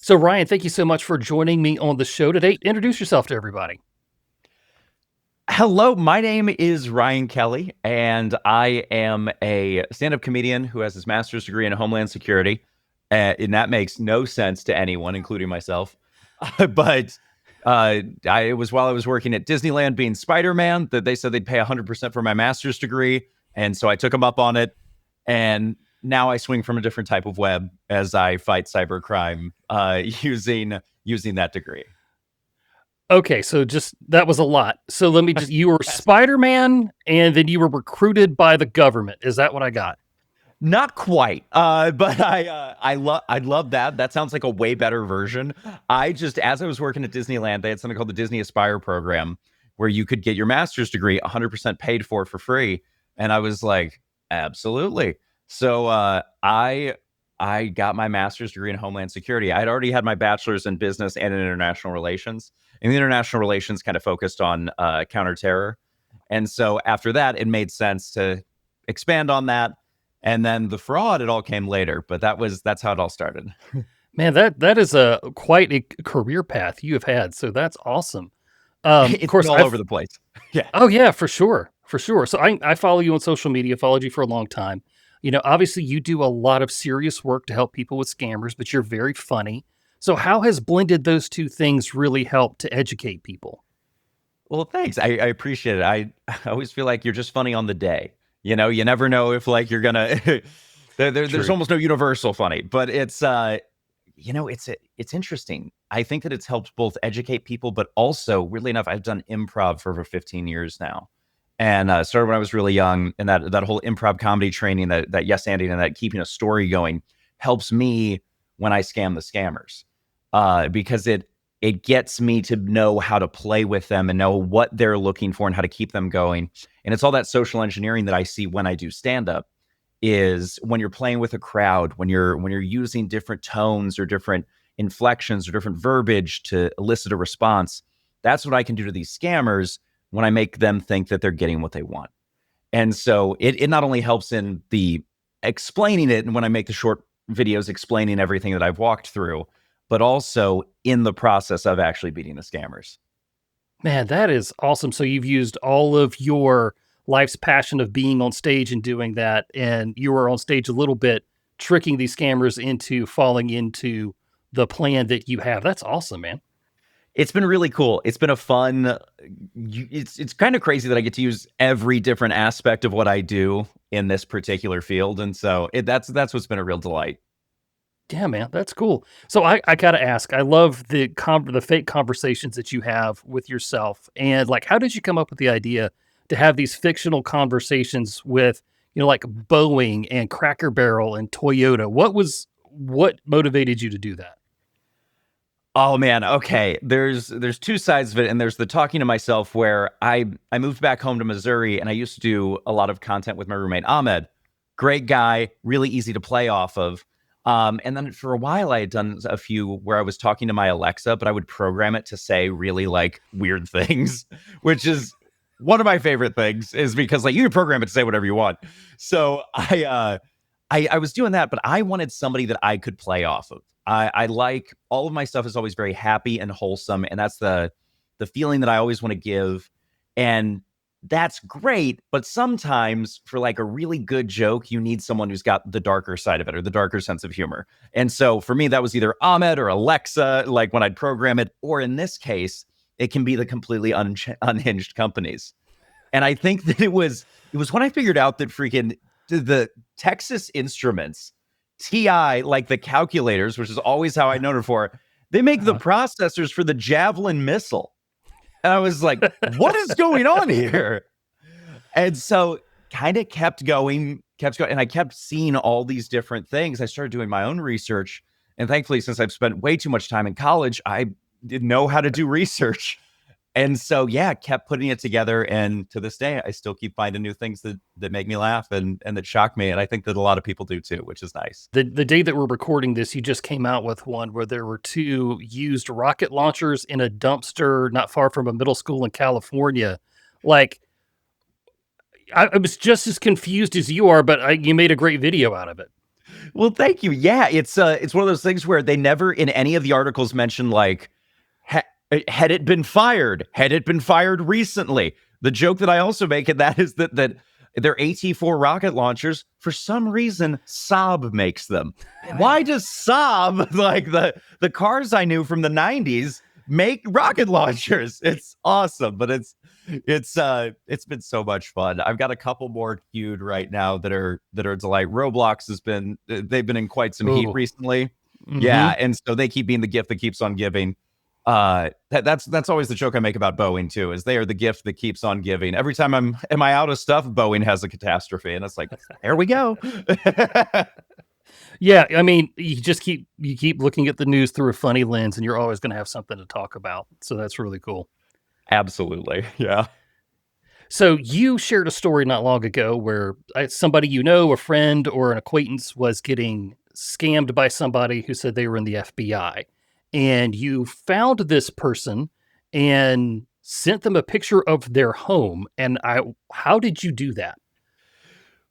So, Ryan, thank you so much for joining me on the show today. Introduce yourself to everybody. Hello, my name is Ryan Kelly, and I am a stand-up comedian who has his master's degree in Homeland Security. And that makes no sense to anyone, including myself. but it was while I was working at Disneyland being Spider-Man that they said they'd pay 100% for my master's degree. And so I took them up on it. And now I swing from a different type of web as I fight cybercrime using that degree. Okay, so just that was a lot. So let me just you were Spider-Man and then you were recruited by the government. Is that what I got? Not quite, but I love that. That sounds like a way better version. As I was working at Disneyland, they had something called the Disney Aspire program, where you could get your master's degree 100% paid for free, and I was like, absolutely. So I got my master's degree in Homeland Security. I'd already had my bachelor's in business and in international relations, and the international relations kind of focused on counterterror, and so after that, it made sense to expand on that. And then the fraud, it all came later, but that's how it all started. Man, that is a quite a career path you have had. So that's awesome. Of It's course, been all over the place. Yeah. oh yeah, for sure, for sure. So I follow you on social media. Followed you for a long time. Obviously you do a lot of serious work to help people with scammers, but you're very funny. So how has blended those two things really helped to educate people? Well, thanks. I appreciate it. I always feel like you're just funny on the day. You never know if like you're gonna. There's True. almost no universal funny, but it's interesting. I think that it's helped both educate people, but also, weirdly enough, I've done improv for over 15 years now, and started when I was really young. And that whole improv comedy training, that yes anding and that keeping a story going helps me when I scam the scammers, because it gets me to know how to play with them and know what they're looking for and how to keep them going. And it's all that social engineering that I see when I do stand up, is when you're playing with a crowd, when you're using different tones or different inflections or different verbiage to elicit a response. That's what I can do to these scammers when I make them think that they're getting what they want. And so it not only helps in the explaining it, and when I make the short videos explaining everything that I've walked through, but also in the process of actually beating the scammers. Man, that is awesome. So you've used all of your life's passion of being on stage and doing that, and you were on stage a little bit, tricking these scammers into falling into the plan that you have. That's awesome, man. It's been really cool. It's been a fun. It's kind of crazy that I get to use every different aspect of what I do in this particular field, and so that's what's been a real delight. Yeah, man, that's cool. So I gotta ask, I love the fake conversations that you have with yourself, and like, how did you come up with the idea to have these fictional conversations with, like Boeing and Cracker Barrel and Toyota? What motivated you to do that? Oh man, okay. There's two sides of it, and there's the talking to myself where I moved back home to Missouri, and I used to do a lot of content with my roommate Ahmed. Great guy, really easy to play off of. And then for a while, I had done a few where I was talking to my Alexa, but I would program it to say really like weird things, which is one of my favorite things, is because like you can program it to say whatever you want. So I was doing that, but I wanted somebody that I could play off of. I like all of my stuff is always very happy and wholesome, and that's the feeling that I always want to give. And that's great, but sometimes for like a really good joke, you need someone who's got the darker side of it or the darker sense of humor. And so for me, that was either Ahmed or Alexa, like when I'd program it, or in this case, it can be the completely unhinged companies. And I think that it was when I figured out that freaking the Texas Instruments TI, like the calculators, which is always how I known it for, they make the Uh, processors for the Javelin missile. And I was like, what is going on here? And so kind of kept going. And I kept seeing all these different things. I started doing my own research. And thankfully, since I've spent way too much time in college, I didn't know how to do research. And so, yeah, kept putting it together. And to this day, I still keep finding new things that make me laugh and that shock me. And I think that a lot of people do too, which is nice. the day that we're recording this, you just came out with one where there were two used rocket launchers in a dumpster not far from a middle school in California. Like, I was just as confused as you are, but you made a great video out of it. Well, thank you. Yeah, it's one of those things where they never in any of the articles mention like had it been fired, had it been fired recently. The joke that I also make in that is that their AT4 rocket launchers, for some reason, Saab makes them. Why does Saab, like the cars I knew from the 90s, make rocket launchers? It's awesome, but it's been so much fun. I've got a couple more queued right now that are a delight. Roblox has been they've been in quite some heat Oh, recently. mm-hmm. Yeah, and so they keep being the gift that keeps on giving. That's always the joke I make about Boeing too, is they are the gift that keeps on giving. Every time am I out of stuff, Boeing has a catastrophe, and it's like, there we go. Yeah, I mean, you keep looking at the news through a funny lens, and you're always going to have something to talk about. So that's really cool. Absolutely, yeah. So you shared a story not long ago where somebody you know, a friend or an acquaintance, was getting scammed by somebody who said they were in the FBI, and you found this person and sent them a picture of their home. And how did you do that?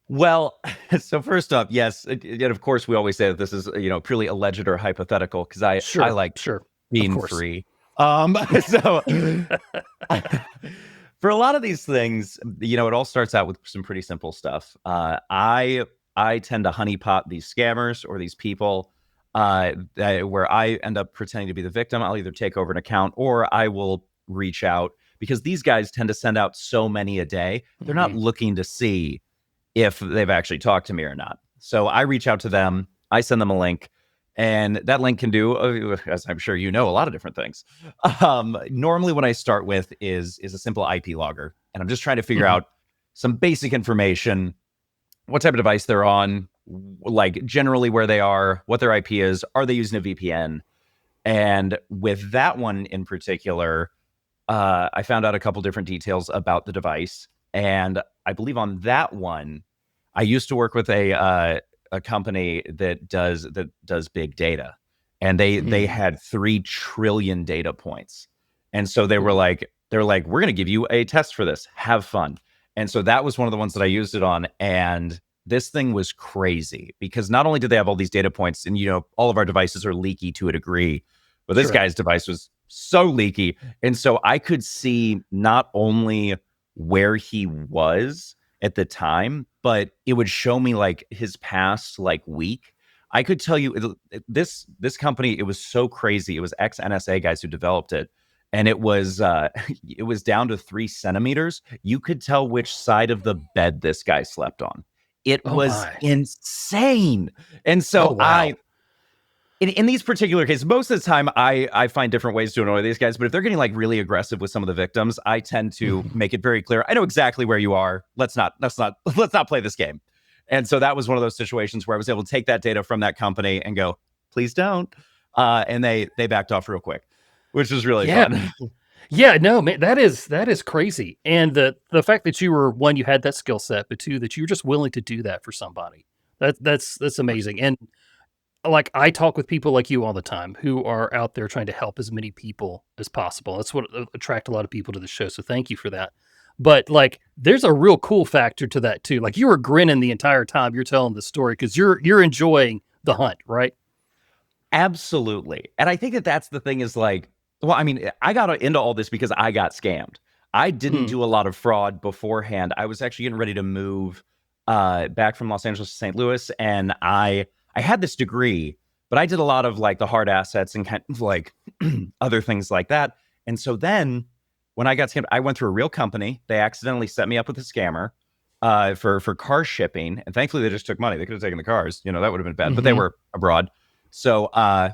Well, so first off, yes, and of course, we always say that this is purely alleged or hypothetical because I Sure, like sure, of being course. free. So for a lot of these things, it all starts out with some pretty simple stuff. I tend to honeypot these scammers or these people where I end up pretending to be the victim. I'll either take over an account or I will reach out because these guys tend to send out so many a day. They're not Mhm. looking to see if they've actually talked to me or not. So I reach out to them, I send them a link, and that link can do, as I'm sure you know, a lot of different things. Normally, what I start with is a simple IP logger, and I'm just trying to figure Mhm. out some basic information, what type of device they're on, like generally where they what their IP is, are they using a VPN? And with that one in particular, I found out a couple different details about the device, and I believe on that one, I used to work with a company that does big data, and they Mhm. had 3 trillion data points, and so they were Ooh. like we're going to give you a test for this, have fun, and so that was one of the ones that I used it on, and this thing was crazy because not only did they have all these data points, and all of our devices are leaky to a degree, but this Sure. guy's device was so leaky, and so I could see not only where he was at the time, but it would show me like his past like week. I could tell you this company, it was so crazy. It was ex NSA guys who developed it. And it was it was down to 3 centimeters. You could tell which side of the bed this guy slept on. It Oh was my. insane. And Oh so wow. in these particular cases, most of the time I find different ways to annoy these guys. But if they're getting like really aggressive with some of the victims, I tend to Mhm. make it very clear. I know exactly where you are. Let's not play this game. And so that was one of those situations where I was able to take that data from that company and go, please don't. And they backed off real quick, which was really Yeah. fun. Yeah, no, man, that is crazy. And the fact that you were, one, you had that skill set, but two, that you were just willing to do that for somebody. That's amazing. And like, I talk with people like you all the time who are out there trying to help as many people as possible. That's what attract a lot of people to the show. So thank you for that. But like, there's a real cool factor to that too. Like, you were grinning the entire time you're telling the story because you're enjoying the hunt, right? Absolutely. And I think that that's the thing is like, well, I mean, I got into all this because I got scammed. I didn't Mm, do a lot of fraud beforehand. I was actually getting ready to move back from Los Angeles to St. Louis, and I had this degree, but I did a lot of like the hard assets and kind of like other things like that. And so then when I got scammed, I went through a real company. They accidentally set me up with a scammer for car shipping, and thankfully they just took money. They could have taken the cars, that would have been bad, but they mhm. were abroad. So well,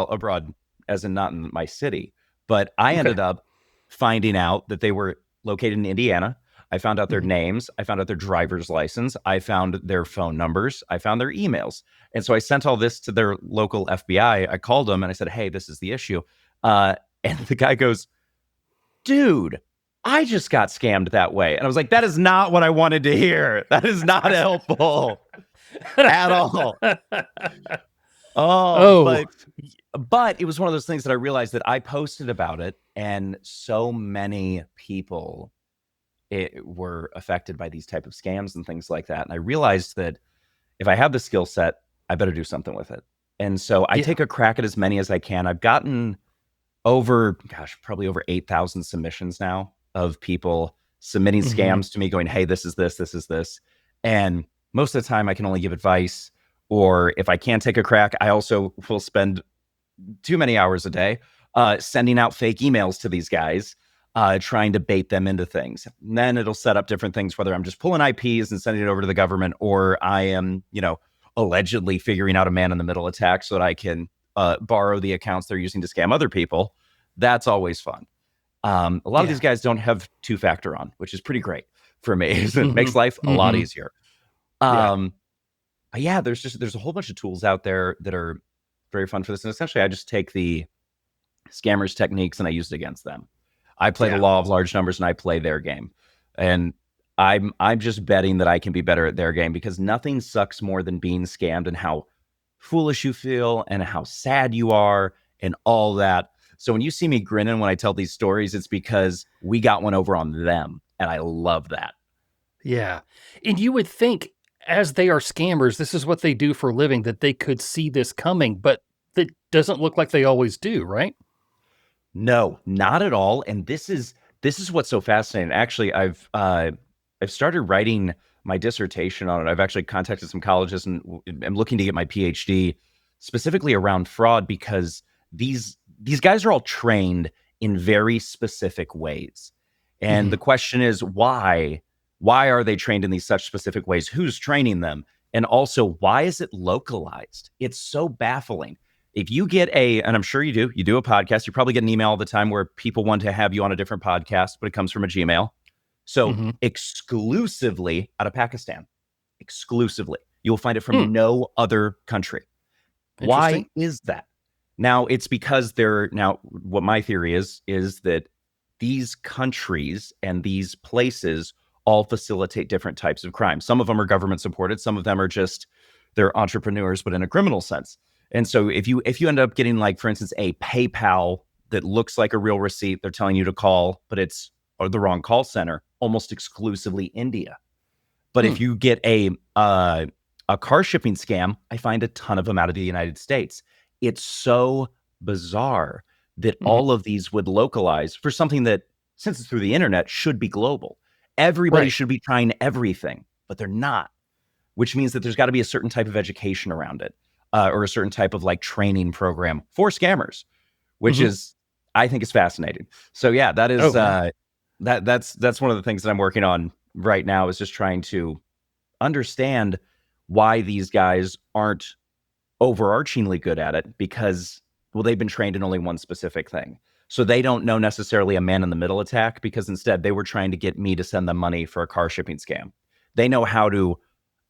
abroad as in not in my city, but I Okay. ended up finding out that they were located in Indiana. I found out their Mhm. names. I found out their driver's license. I found their phone numbers. I found their emails. And so I sent all this to their local FBI. I called them and I said, hey, this is the issue. Uh, and the guy goes, dude, I just got scammed that way. And I was like, that is not what I wanted to hear. That is not helpful at all. Oh, Oh, but it was one of those things that I realized that I posted about it, and so many people were affected by these type of scams and things like that. And I realized that if I have the skill set, I better do something with it. And so I Yeah. take a crack at as many as I can. I've gotten over, gosh, probably over 8,000 submissions now of people submitting Mhm. scams to me going, hey, this is this, this is this. And most of the time I can only give advice. Or if I can't take a crack, I also will spend too many hours a day sending out fake emails to these guys, trying to bait them into things. And then it'll set up different things, whether I'm just pulling IPs and sending it over to the government, or I am, allegedly figuring out a man in the middle attack so that I can borrow the accounts they're using to scam other people. That's always fun. A lot of these Yeah. guys don't have two-factor on, which is pretty great for me. It makes Mhm. life a lot Mhm. easier. Yeah. Um, but yeah, there's a whole bunch of tools out there that are very fun for this. And essentially, I just take the scammers' techniques and I use it against them. I play the Yeah. law of large numbers and I play their game. And I'm just betting that I can be better at their game, because nothing sucks more than being scammed and how foolish you feel and how sad you are and all that. So when you see me grinning when I tell these stories, it's because we got one over on them. And I love that. Yeah. And you would think, as they are scammers, this is what they do for a living, that they could see this coming, but that doesn't look like they always do, right? No, not at all. And this is what's so fascinating. Actually, I've started writing my dissertation on it. I've actually contacted some colleges and am looking to get my PhD specifically around fraud, because these guys are all trained in very specific ways. And the Mhm. question is, why? Why are they trained in these such specific ways? Who's training them? And also, why is it localized? It's so baffling. If you get and I'm sure you do a podcast, you probably get an email all the time where people want to have you on a different podcast, but it comes from a Gmail. So Mhm. exclusively out of Pakistan, exclusively. You'll find it Hmm. from no other country. Why Interesting. is that? Now, it's because what my theory is that these countries and these places all facilitate different types of crime. Some of them are government supported, some of them are just they're entrepreneurs, but in a criminal sense. And so if you end up getting, like, for instance, a PayPal that looks like a real receipt, they're telling you to call, but it's the wrong call center, almost exclusively India. But Hmm. if you get a car shipping scam, I find a ton of them out of the United States. It's so bizarre that Mhm. all of these would localize for something that, since it's through the internet, should be global. Everybody Right. should be trying everything, but they're not, which means that there's got to be a certain type of education around it, or a certain type of, like, training program for scammers, which Mhm. is, I think, is fascinating. So yeah, that is Oh, yeah. that's one of the things that I'm working on right now, is just trying to understand why these guys aren't overarchingly good at it, because, well, they've been trained in only one specific thing. So they don't know necessarily a man in the middle attack, because instead they were trying to get me to send them money for a car shipping scam. They know how to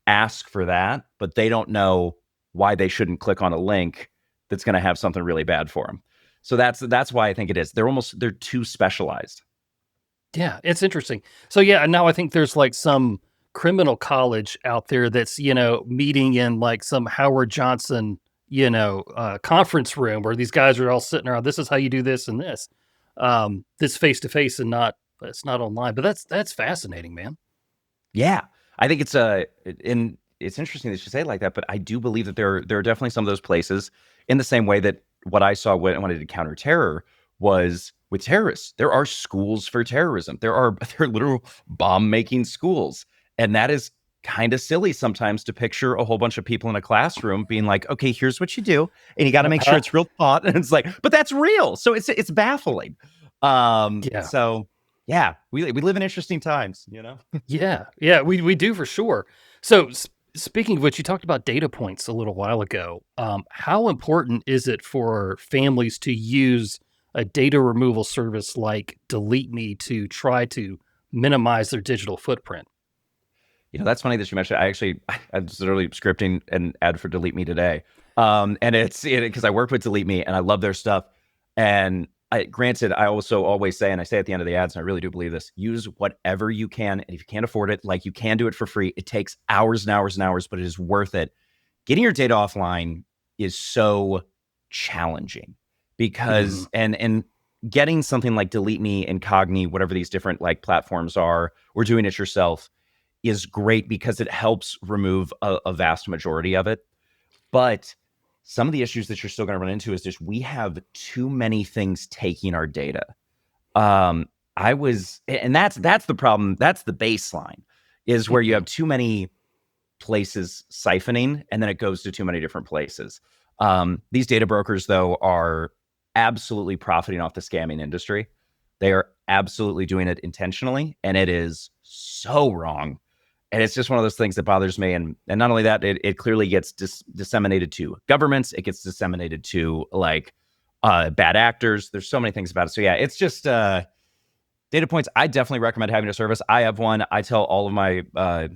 ask for that, but they don't know why they shouldn't click on a link that's going to have something really bad for them. So that's why I think it is. They're too specialized. Yeah, it's interesting. So, yeah, and now I think there's, like, some criminal college out there that's, meeting in, like, some Howard Johnson, conference room where these guys are all sitting around, "This is how you do this and this." This face to face and not it's not online, but that's fascinating, man. Yeah, I think and it's interesting that you say it like that, but I do believe that there are definitely some of those places, in the same way that what I saw when I did counter terror was with terrorists. There are schools for terrorism. There are literal bomb making schools, and that is kind of silly sometimes to picture a whole bunch of people in a classroom being like, "Okay, here's what you do, and you got to make sure Uh-huh. it's real taught." And it's like, but that's real, so it's baffling. Yeah. So yeah, we live in interesting times, you know. Yeah, yeah, we do for sure. So, speaking of which, you talked about data points a little while ago. How important is it for families to use a data removal service like Delete Me to try to minimize their digital footprint? That's funny that you mentioned. I was literally scripting an ad for Delete Me today. And it's because I work with Delete Me and I love their stuff. And granted, I also always say, and I say at the end of the ads, and I really do believe this: use whatever you can. And if you can't afford it, like, you can do it for free. It takes hours and hours and hours, but it is worth it. Getting your data offline is so challenging, Mhm. because and getting something like Delete Me, Incogni, whatever these different, like, platforms are, or doing it yourself, is great because it helps remove a vast majority of it. But some of the issues that you're still going to run into is just we have too many things taking our data. And that's the problem. That's the baseline, is where you have too many places siphoning, and then it goes to too many different places. These data brokers, though, are absolutely profiting off the scamming industry. They are absolutely doing it intentionally, and it is so wrong. And it's just one of those things that bothers me. And not only that, it clearly gets disseminated to governments. It gets disseminated to like bad actors. There's so many things about it. So yeah, it's just data points. I definitely recommend having a service. I have one. I tell all of my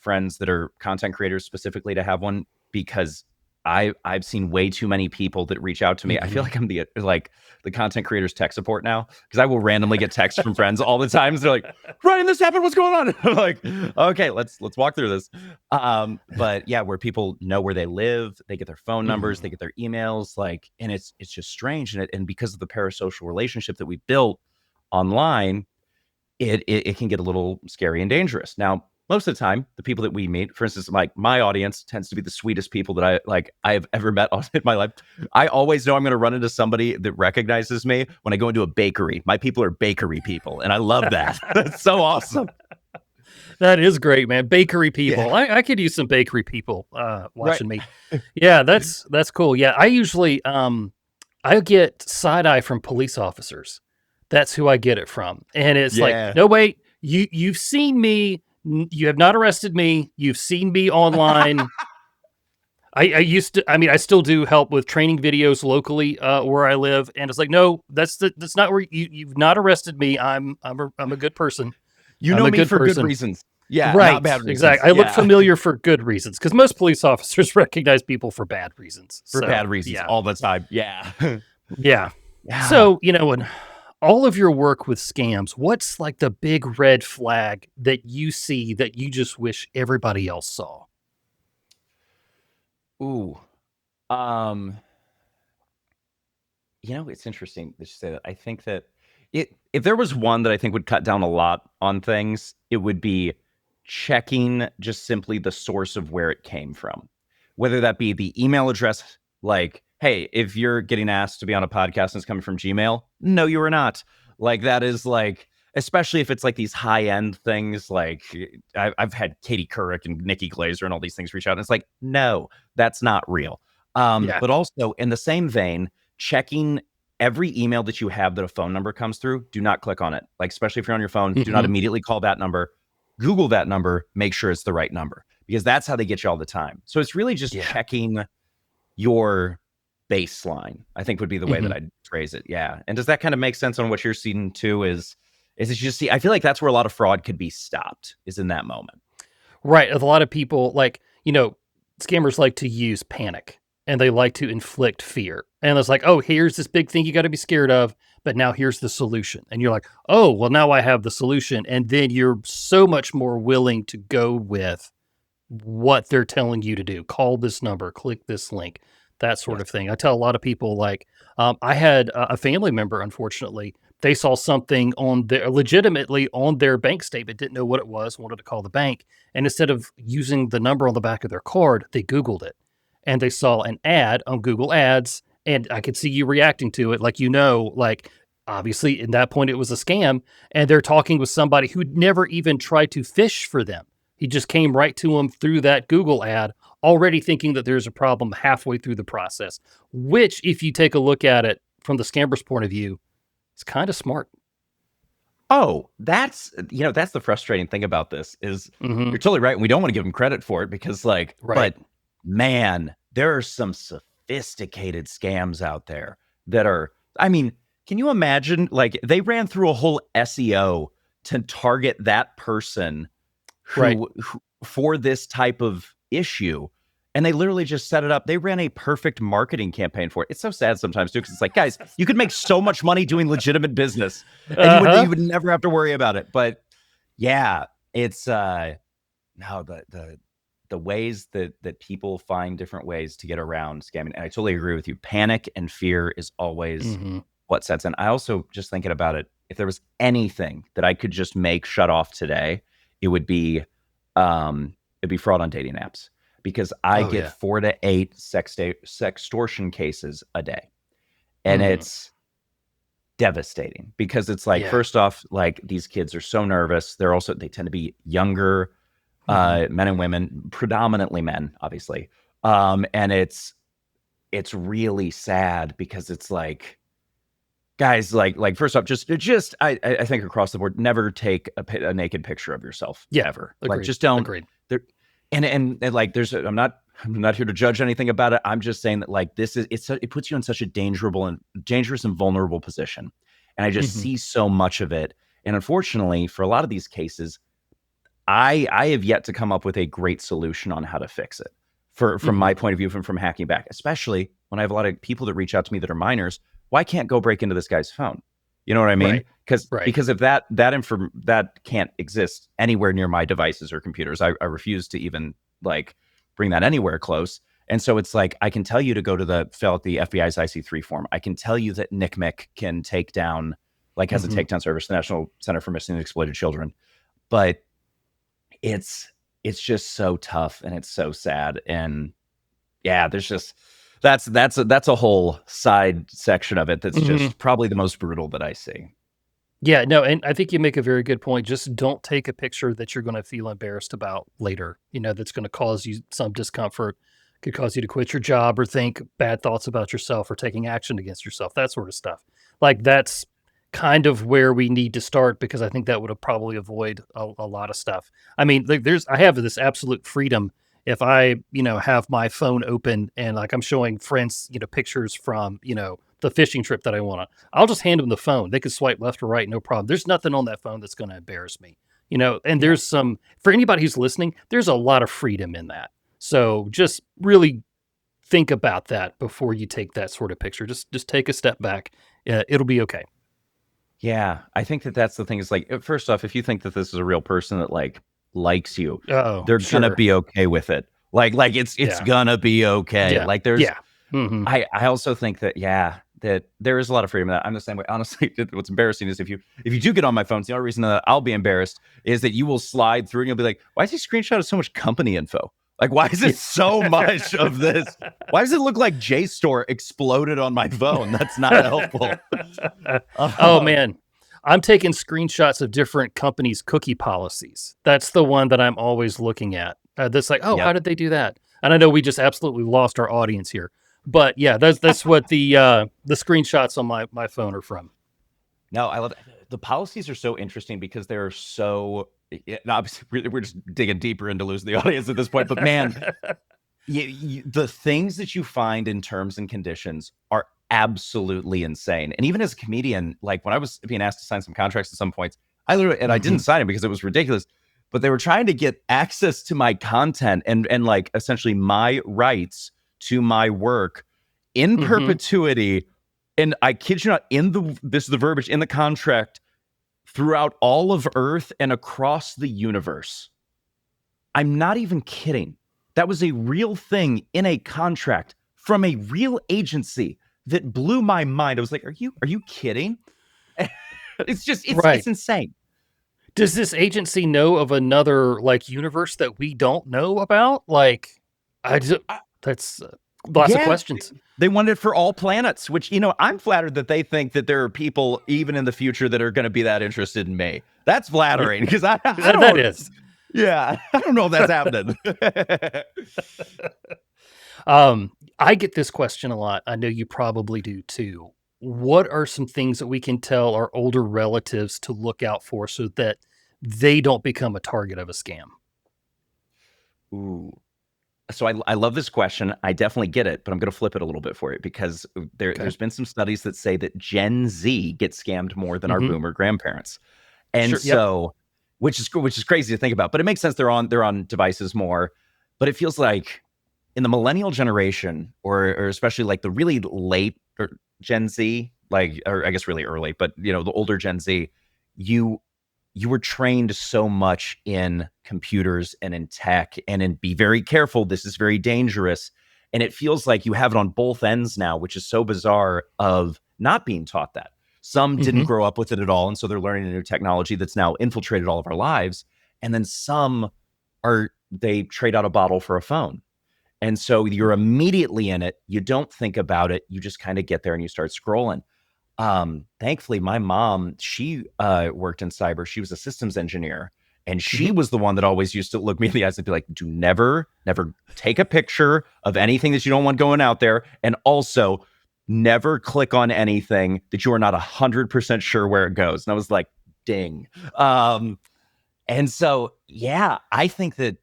friends that are content creators specifically to have one, because I've seen way too many people that reach out to me. I feel like I'm the content creators tech support now, because I will randomly get texts from friends all the time. So they're like, Ryan, this happened. What's going on? I'm like, okay, let's walk through this. But yeah, where people know where they live, they get their phone numbers, they get their emails, like, and it's just strange. And because of the parasocial relationship that we built online, it can get a little scary and dangerous. Now, most of the time, the people that we meet, for instance, like my audience tends to be the sweetest people that I have ever met in my life. I always know I'm going to run into somebody that recognizes me when I go into a bakery. My people are bakery people, and I love that. That's so awesome. That is great, man. Bakery people. Yeah. I could use some bakery people watching me. Yeah, that's cool. Yeah, I usually I get side eye from police officers. That's who I get it from, and it's like, no, wait, you've seen me. You have not arrested me. You've seen me online. I still do help with training videos locally where I live, and it's like, no, that's not where you've not arrested me. I'm a good person. You know me for good reasons. Yeah, right. Not bad reasons. Exactly. I look familiar for good reasons, because most police officers recognize people for bad reasons. For bad reasons all the time. Yeah. Yeah. So, when all of your work with scams, what's like the big red flag that you see that you just wish everybody else saw? Ooh. It's interesting that you say that. I think that if there was one that I think would cut down a lot on things, it would be checking just simply the source of where it came from. Whether that be the email address, like, hey, if you're getting asked to be on a podcast and it's coming from Gmail, no, you are not. Like, that is like, especially if it's like these high-end things, like I've had Katie Couric and Nikki Glaser and all these things reach out, and it's like, no, that's not real. But also in the same vein, checking every email that you have that a phone number comes through, do not click on it. Like, especially if you're on your phone, do not immediately call that number. Google that number, make sure it's the right number, because that's how they get you all the time. So it's really just checking your baseline, I think, would be the way that I'd phrase it. Yeah. And does that kind of make sense on what you're seeing too? Is it just, I feel like that's where a lot of fraud could be stopped, is in that moment. Right. A lot of people, like, scammers like to use panic, and they like to inflict fear. And it's like, oh, here's this big thing you got to be scared of, but now here's the solution. And you're like, oh, well, now I have the solution. And then you're so much more willing to go with what they're telling you to do. Call this number, click this link, that sort of thing. I tell a lot of people, like, I had a family member, unfortunately, they saw something legitimately on their bank statement, didn't know what it was, wanted to call the bank. And instead of using the number on the back of their card, they Googled it. And they saw an ad on Google Ads, and I could see you reacting to it. Like, obviously in that point it was a scam, and they're talking with somebody who'd never even tried to fish for them. He just came right to them through that Google ad, already thinking that there's a problem halfway through the process, which, if you take a look at it from the scammer's point of view, is kind of smart. Oh, that's the frustrating thing about this is you're totally right. And we don't want to give them credit for it, because but man, there are some sophisticated scams out there that are, can you imagine, like, they ran through a whole SEO to target that person who for this type of issue. And they literally just set it up. They ran a perfect marketing campaign for it. It's so sad sometimes too, because it's like, guys, you could make so much money doing legitimate business, and you would never have to worry about it. But yeah, it's the ways that people find different ways to get around scamming. And I totally agree with you. Panic and fear is always what sets in. I also, just thinking about it, if there was anything that I could just make shut off today, it would be it'd be fraud on dating apps, because I Oh get yeah. 4 to 8 sextortion cases a day. And Mm, it's devastating, because it's like, yeah. first off, like, these kids are so nervous. They tend to be younger, Hmm. men and women, predominantly men, obviously. And it's really sad, because it's like, guys, like first off, just I think across the board, never take a naked picture of yourself, Yeah. ever. Like, Agreed. just don't. Agreed. There, and like, I'm not here to judge anything about it. I'm just saying that, like, it puts you in such a dangerous and vulnerable position. And I just Hmm. see so much of it. And unfortunately, for a lot of these cases, I have yet to come up with a great solution on how to fix it. From Hmm. my point of view, from hacking back, especially when I have a lot of people that reach out to me that are minors. Why can't go break into this guy's phone? You know what I mean? Right. Because Right. because if that can't exist anywhere near my devices or computers, I refuse to even, like, bring that anywhere close. And so it's like, I can tell you to go to fill out the FBI's IC3 form. I can tell you that NCMEC can take down, like, has a Hmm. takedown service, the National Center for Missing and Exploited Children. But it's just so tough, and it's so sad. And yeah, there's just that's a whole side section of it that's Hmm. just probably the most brutal that I see. Yeah, no, and I think you make a very good point. Just don't take a picture that you're gonna feel embarrassed about later, that's gonna cause you some discomfort, could cause you to quit your job or think bad thoughts about yourself or taking action against yourself, that sort of stuff. Like, that's kind of where we need to start because I think that would have probably avoid a lot of stuff. I mean, like, I have this absolute freedom if I, have my phone open and, like, I'm showing friends, pictures from, the fishing trip that I wanna I'll just hand them the phone. They can swipe left or right, no problem. There's nothing on that phone that's gonna embarrass me, and Yeah. there's for anybody who's listening, there's a lot of freedom in that. So just really think about that before you take that sort of picture. Just take a step back. It'll be okay. Yeah, I think that's the thing, is like, first off, if you think that this is a real person that, like, likes you, Oh, they're gonna sure. be okay with it. Like, it's Yeah. gonna be okay. Yeah. Like, there's Yeah. Mhm. I also think that, yeah, that there is a lot of freedom in that. I'm the same way. Honestly, what's embarrassing is, if you do get on my phone, the only reason that I'll be embarrassed is that you will slide through and you'll be like, why is he screenshotting so much company info? Like, why is it so much of this? Why does it look like JSTOR exploded on my phone? That's not helpful. Oh, Um, man. I'm taking screenshots of different companies' cookie policies. That's the one that I'm always looking at. That's like, "Oh, how yep. did they do that?" And I know we just absolutely lost our audience here. But, yeah, that's what the screenshots on my phone are from. No, I love it. The policies are so interesting because they're so. And obviously, we're just digging deeper into losing the audience at this point. But man, the things that you find in terms and conditions are absolutely insane. And even as a comedian, like, when I was being asked to sign some contracts at some points, I didn't Mhm. sign it because it was ridiculous. But they were trying to get access to my content, and like, essentially my rights to my work in Mhm. perpetuity. And I kid you not, this is the verbiage in the contract, throughout all of Earth and across the universe. I'm not even kidding. That was a real thing in a contract from a real agency that blew my mind. I was like, "Are you kidding?" It's just it's Right. insane. Does this agency know of another, like, universe that we don't know about? Like, I ju I, that's, lots of yeah, questions. they wanted it for all planets, which, I'm flattered that they think that there are people even in the future that are going to be that interested in me. That's Yeah, flattering, because I that don't. is. Yeah, I don't know if that's happening. I get this question a lot. I know you probably do too. What are some things that we can tell our older relatives to look out for so that they don't become a target of a scam? Ooh. So I love this question. I definitely get it, but I'm going to flip it a little bit for you, because Okay. there's been some studies that say that Gen Z gets scammed more than our Mhm. boomer grandparents. And Sure. Yep. so, which is crazy to think about, but it makes sense. They're on devices more. But it feels like in the millennial generation, or especially like the really late, or Gen Z, like, or I guess really early, but, the older Gen Z, you you were trained so much in computers and in tech and in, be very careful, this is very dangerous. And it feels like you have it on both ends now, which is so bizarre, of not being taught that. Some didn't Mhm. grow up with it at all, and so they're learning a new technology that's now infiltrated all of our lives. And then some they trade out a bottle for a phone. And so you're immediately in it. You don't think about it. You just kind of get there and you start scrolling. Thankfully, my mom, she worked in cyber. She was a systems engineer. And she Mhm. was the one that always used to look me in the eyes and be like, do never take a picture of anything that you don't want going out there. And also never click on anything that you are not 100% sure where it goes. And I was like, ding. And so, yeah, I think that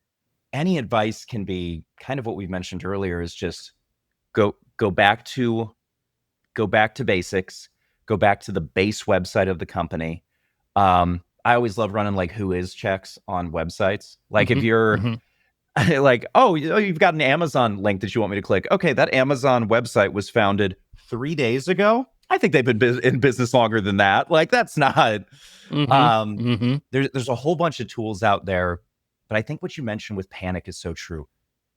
any advice can be kind of what we mentioned earlier is just go go back to go back to basics, go back to the base website of the company. I always love running like who is checks on websites. Like if Mhm. you're Mhm. like, oh, you've got an Amazon link that you want me to click. Okay, that Amazon website was founded 3 days ago. I think they've been in business longer than that. Like that's not. Mhm. Um, Mhm. there's a whole bunch of tools out there, but I think what you mentioned with panic is so true.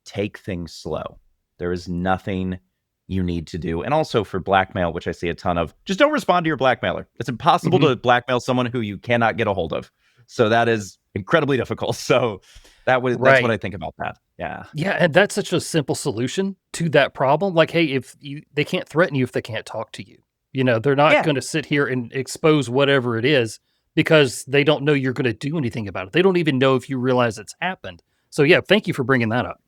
Take things slow. There is nothing you need to do. And also for blackmail, which I see a ton of, just don't respond to your blackmailer. It's impossible Mhm. to blackmail someone who you cannot get a hold of. So that is incredibly difficult. So that's what Right. I think about that. Yeah. Yeah, and that's such a simple solution to that problem. Like, hey, if you they can't threaten you if they can't talk to you. They're not Yeah. gonna sit here and expose whatever it is because they don't know you're gonna do anything about it. They don't even know if you realize it's happened. So, yeah, thank you for bringing that up.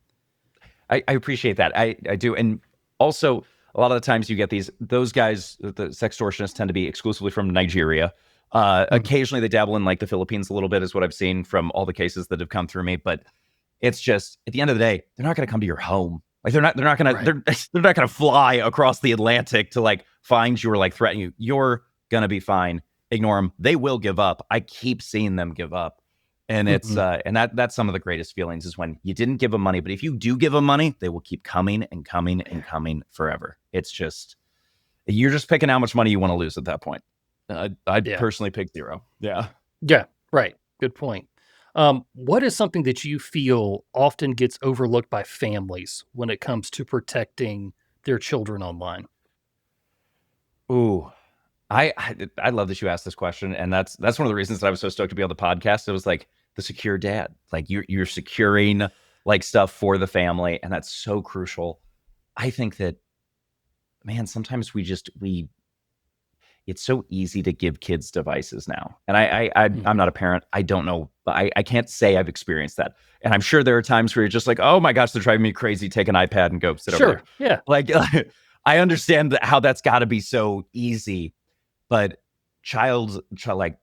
I appreciate that. I do. And also a lot of the times you get those guys, the sextortionists tend to be exclusively from Nigeria. Mhm. Occasionally they dabble in like the Philippines a little bit is what I've seen from all the cases that have come through me. But it's just at the end of the day, they're not going to come to your home. Like Right. they're not going to fly across the Atlantic to like find you or like threaten you. You're going to be fine. Ignore them. They will give up. I keep seeing them give up. And it's Mhm. and that's some of the greatest feelings is when you didn't give them money, but if you do give them money, they will keep coming and coming and coming forever. It's just you're just picking how much money you want to lose at that point. I'd Yeah. personally pick zero. Yeah. Yeah, right. Good point. What is something that you feel often gets overlooked by families when it comes to protecting their children online? Ooh, I love that you asked this question, and that's one of the reasons that I was so stoked to be on the podcast. It was like the secure dad, like you're securing like stuff for the family, and that's so crucial. I think that man, sometimes we it's so easy to give kids devices now, and I'm Mhm. not a parent. I don't know, but I can't say I've experienced that, and I'm sure there are times where you're just like, oh my gosh, they're driving me crazy. Take an iPad and go sit over there. Sure. Yeah. Like I understand how that's got to be so easy, but like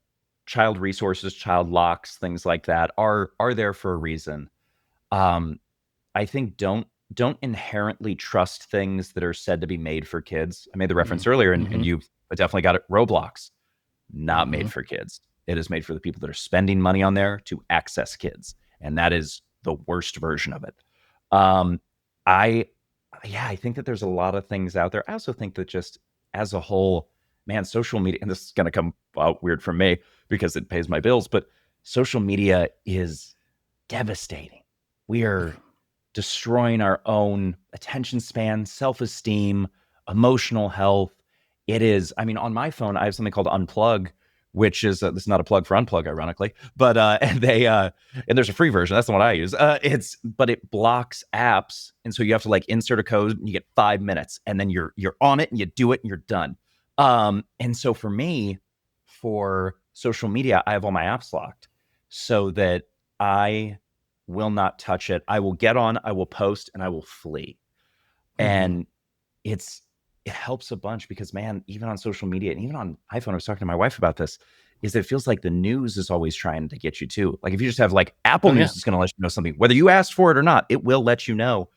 child resources, child locks, things like that are there for a reason. Um, I think don't inherently trust things that are said to be made for kids. I made the reference Mhm. earlier, and Mhm. you definitely got it. Roblox, not made Mhm. for kids. It is made for the people that are spending money on there to access kids, and that is the worst version of it. Um, I yeah, I think that there's a lot of things out there. I also think that just as a whole, man, social media, and this is going to come out weird from me because it pays my bills, but social media is devastating. We are destroying our own attention span, self esteem, emotional health. It is, I mean, on my phone, I have something called Unplug, which is this is not a plug for Unplug, ironically, but and and there's a free version. That's the one I use. But it blocks apps, and so you have to like insert a code, and you get 5 minutes, and then you're on it, and you do it, and you're done. And so for me, for social media, I have all my apps locked so that I will not touch it. I will get on, I will post, and I will flee. Mhm. And it's it helps a bunch because man, even on social media and even on iPhone, I was talking to my wife about this, is that it feels like the news is always trying to get you too. Like if you just have like Apple Oh, yeah. News is going to let you know something, whether you asked for it or not, it will let you know.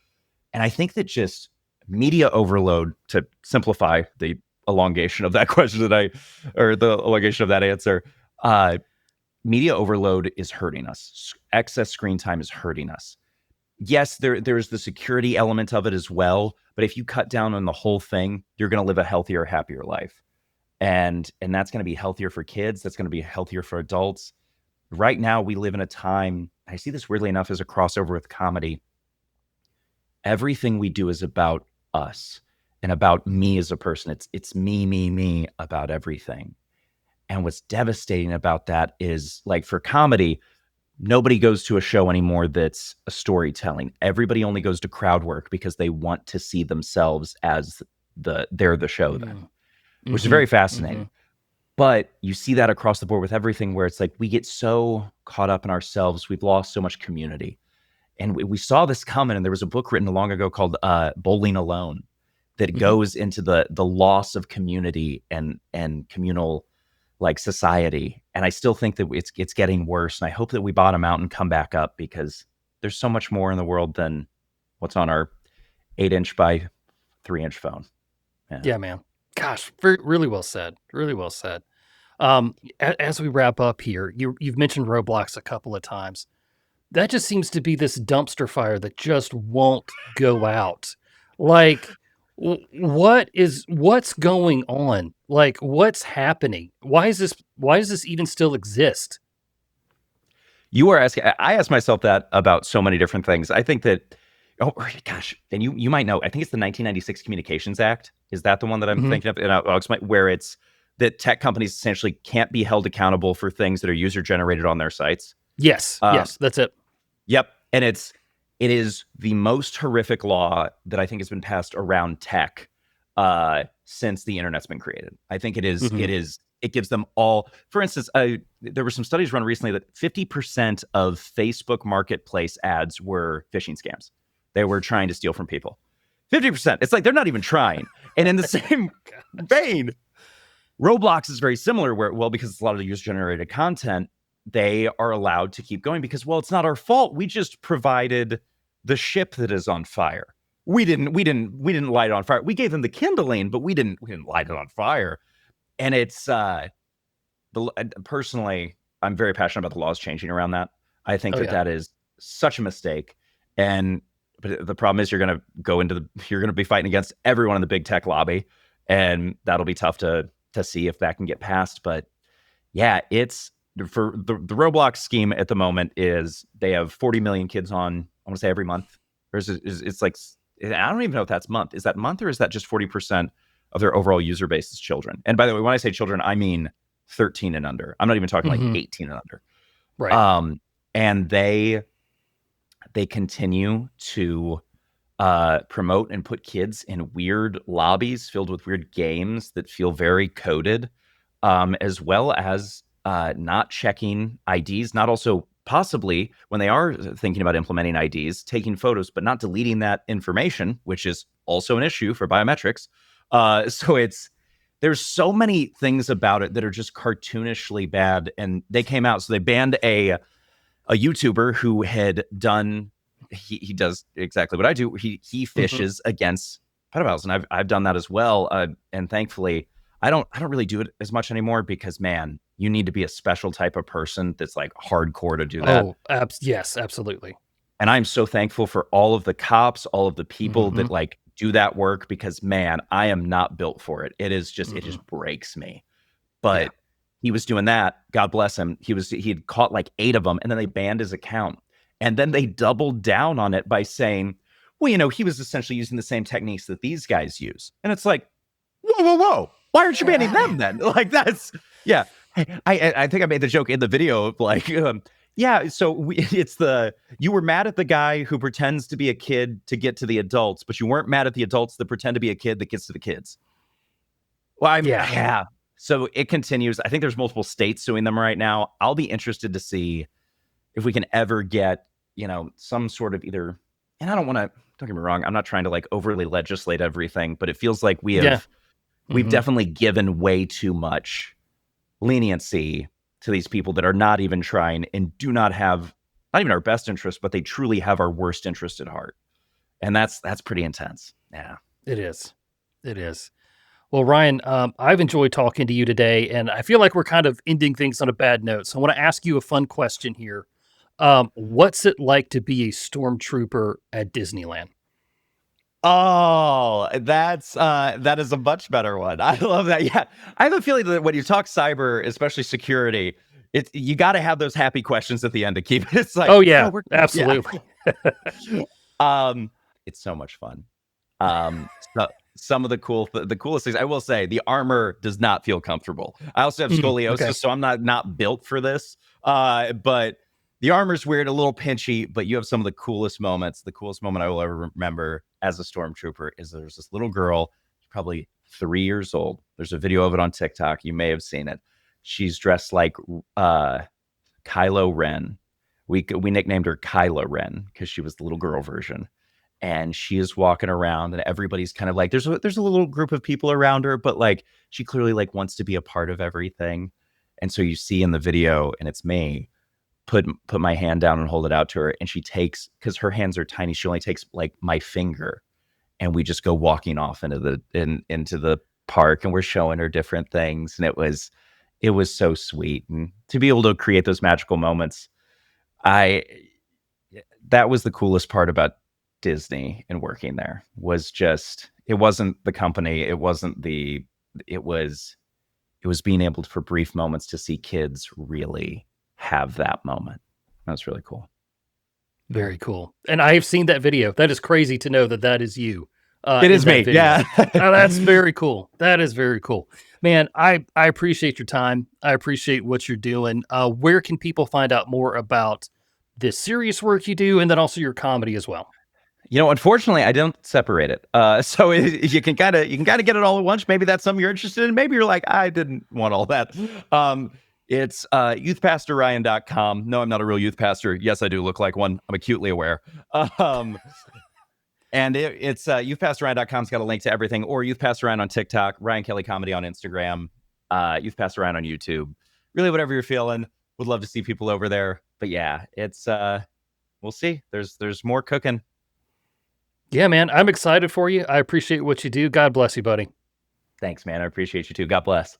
And I think that just media overload, to simplify the elongation of that question that or the elongation of that answer, uh, media overload is hurting us. Excess screen time is hurting us. Yes, there's the security element of it as well, but if you cut down on the whole thing, you're going to live a healthier, happier life. And that's going to be healthier for kids, that's going to be healthier for adults. Right now we live in a time, I see this weirdly enough as a crossover with comedy. Everything we do is about us and about me as a person. It's me about everything. And what's devastating about that is like for comedy, nobody goes to a show anymore that's a storytelling. Everybody only goes to crowd work because they want to see themselves as they're the show then, which is very fascinating. But you see that across the board with everything, where it's like we get so caught up in ourselves, we've lost so much community. And we saw this coming, and there was a book written long ago called Bowling Alone that goes into the loss of community and communal like society. And I still think that it's getting worse. And I hope that we bottom out and come back up, because there's so much more in the world than what's on our 8-inch by 3-inch phone. Yeah, man. Gosh, really well said. Really well said. As we wrap up here, you've mentioned Roblox a couple of times. That just seems to be this dumpster fire that just won't go out. Like, what's going on? Like, what's happening? Why does this even still exist? You are asking. I ask myself that about so many different things. I think that, oh gosh, and you might know. I think it's the 1996 Communications Act. Is that the one that I'm thinking of? And I'll explain, where it's that tech companies essentially can't be held accountable for things that are user generated on their sites. Yes, yes, that's it. Yep, and it is the most horrific law that I think has been passed around tech since the internet's been created. I think it is. It gives them all. For instance, there were some studies run recently that 50% of Facebook Marketplace ads were phishing scams. They were trying to steal from people. 50%. It's like they're not even trying. And in the same vein, Roblox is very similar, where, well, because it's a lot of the user-generated content, they are allowed to keep going because, well, it's not our fault. We just provided the ship that is on fire. We didn't light it on fire. We gave them the kindling, but we didn't light it on fire. And it's personally, I'm very passionate about the laws changing around that. I think that is such a mistake. But the problem is you're going to be fighting against everyone in the big tech lobby, and that'll be tough to see if that can get passed. But yeah, it's for the Roblox scheme at the moment is they have 40 million kids on, I want to say every month. Or it's like, I don't even know if that's month. Is that month, or is that just 40% of their overall user base is children? And by the way, when I say children, I mean 13 and under. I'm not even talking like 18 and under. Right. And they continue to promote and put kids in weird lobbies filled with weird games that feel very coded, as well as not checking IDs, not also possibly, when they are thinking about implementing IDs, taking photos, but not deleting that information, which is also an issue for biometrics. So there's so many things about it that are just cartoonishly bad. And they came out, so they banned a YouTuber who had done, he does exactly what I do. He fishes against pedophiles, and I've done that as well. And thankfully, I don't really do it as much anymore, because man, you need to be a special type of person that's like hardcore to do that. Oh, yes, absolutely. And I'm so thankful for all of the cops, all of the people that like do that work, because man, I am not built for it. It is just, it just breaks me. But he was doing that. God bless him. He had caught like 8 of them, and then they banned his account. And then they doubled down on it by saying, well, he was essentially using the same techniques that these guys use. And it's like, whoa. Why aren't you banning them then? Like, that's, yeah. I think I made the joke in the video of like, so you were mad at the guy who pretends to be a kid to get to the adults, but you weren't mad at the adults that pretend to be a kid that gets to the kids. Well, yeah. So it continues. I think there's multiple states suing them right now. I'll be interested to see if we can ever get, some sort of either, and I don't get me wrong, I'm not trying to like overly legislate everything, but it feels like we've definitely given way too much leniency to these people that are not even trying and do not have, not even our best interest, but they truly have our worst interest at heart. And that's pretty intense. Yeah. It is. Well, Ryan, I've enjoyed talking to you today, and I feel like we're kind of ending things on a bad note. So I want to ask you a fun question here. What's it like to be a Stormtrooper at Disneyland? Oh, that is a much better one. I love that. Yeah. I have a feeling that when you talk cyber, especially security, you got to have those happy questions at the end to keep it. It's like, oh yeah, absolutely. Yeah. It's so much fun. So some of the coolest things, I will say, the armor does not feel comfortable. I also have scoliosis, so I'm not built for this. But the armor's weird, a little pinchy, but you have some of the coolest moments. The coolest moment I will ever remember as a stormtrooper is there's this little girl, probably 3 years old. There's a video of it on TikTok. You may have seen it. She's dressed like Kylo Ren. We nicknamed her Kylo Ren because she was the little girl version. And she is walking around, and everybody's kind of like, there's a little group of people around her, but like she clearly like wants to be a part of everything. And so you see in the video, and it's me, put my hand down and hold it out to her, and she takes, because her hands are tiny, she only takes like my finger, and we just go walking off into the park, and we're showing her different things, and it was so sweet. And to be able to create those magical moments, that was the coolest part about Disney and working there. Was just, it wasn't the company, it was being able to, for brief moments, to see kids really have that moment. That's really cool. Very cool. And I have seen that video. That is crazy to know that that is you. It is me. Yeah. Oh, that's very cool. That is very cool. Man, I appreciate your time. I appreciate what you're doing. Where can people find out more about this serious work you do, and then also your comedy as well? Unfortunately, I don't separate it. So you can kind of get it all at once. Maybe that's something you're interested in. Maybe you're like, I didn't want all that. It's youthpastorryan.com. No, I'm not a real youth pastor. Yes, I do look like one. I'm acutely aware. And it's youthpastorryan.com's got a link to everything, or Youth Pastor Ryan on TikTok, Ryan Kelly Comedy on Instagram, Youth Pastor Ryan on YouTube. Really, whatever you're feeling. Would love to see people over there. But yeah, it's we'll see. There's more cooking. Yeah, man, I'm excited for you. I appreciate what you do. God bless you, buddy. Thanks, man. I appreciate you too. God bless.